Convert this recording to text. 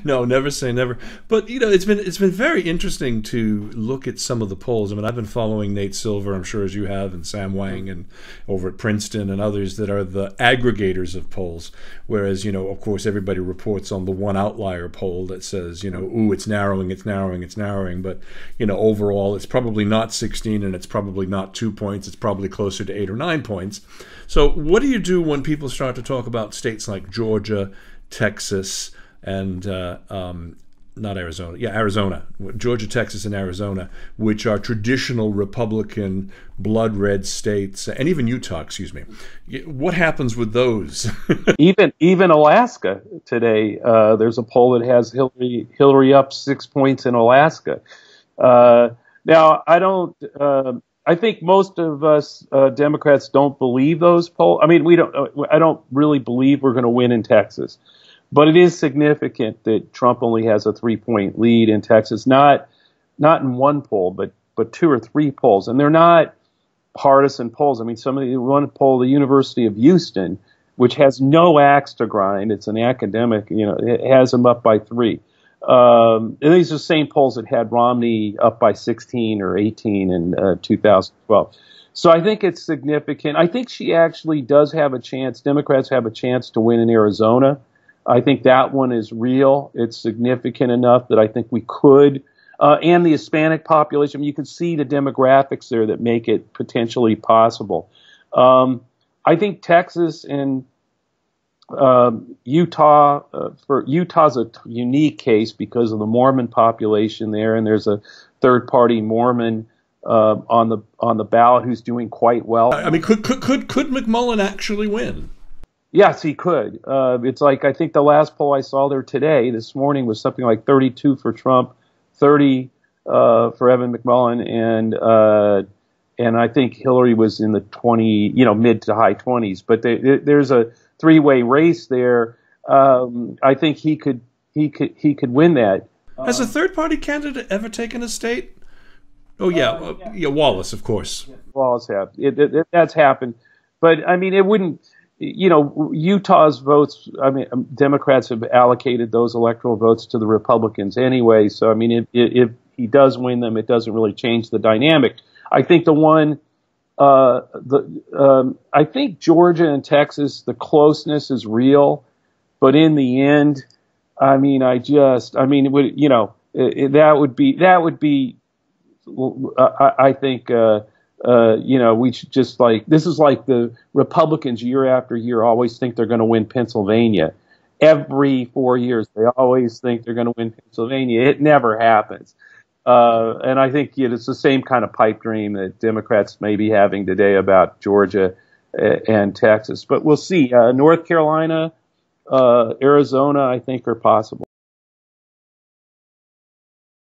No, never say never. But it's been very interesting to look at some of the polls. I mean, I've been following Nate Silver, I'm sure as you have, and Sam Wang, and over at Princeton and others that are the aggregators of polls. Whereas, of course, everybody reports on the one outlier poll that says, ooh, it's narrowing, it's narrowing, it's narrowing. But, overall, it's probably not 16, and it's probably not 2 points. It's probably closer to 8 or 9 points. So what do you do when people start to talk about states like Georgia, Texas, and not Arizona. Yeah, Arizona. Georgia, Texas, and Arizona, which are traditional Republican blood red states, and even Utah, excuse me. What happens with those? Even Alaska today, there's a poll that has Hillary up 6 points in Alaska. Now, I think most of us Democrats don't believe those polls. I mean, I don't really believe we're going to win in Texas. But it is significant that Trump only has a 3-point lead in Texas, not in one poll, but 2 or 3 polls. And they're not partisan polls. I mean, one poll, the University of Houston, which has no axe to grind, it's an academic, it has him up by 3. And these are the same polls that had Romney up by 16 or 18 in 2012. So I think it's significant. I think she actually does have a chance. Democrats have a chance to win in Arizona. I think that one is real. It's significant enough that I think we could. And the Hispanic population, you can see the demographics there that make it potentially possible. I think Texas and Utah, for Utah's a unique case because of the Mormon population there, and there's a third-party Mormon on the ballot who's doing quite well. I mean, could McMullen actually win? Yes, he could. It's like, I think the last poll I saw there today, this morning, was something like 32 for Trump, 30 for Evan McMullen, and I think Hillary was in the 20, mid to high 20s. But there's a 3-way race there. I think he could win that. Has a third-party candidate ever taken a state? Oh yeah, Wallace, of course. Wallace have. That's happened, but I mean, it wouldn't. Utah's votes, I mean, Democrats have allocated those electoral votes to the Republicans anyway. So, I mean, if he does win them, it doesn't really change the dynamic. I think I think Georgia and Texas, the closeness is real, but in the end, I mean, it would, that would be, I think, we should just this is like the Republicans year after year always think they're going to win Pennsylvania. Every 4 years, they always think they're going to win Pennsylvania. It never happens. And I think it's the same kind of pipe dream that Democrats may be having today about Georgia and Texas. But we'll see. North Carolina, Arizona, I think, are possible.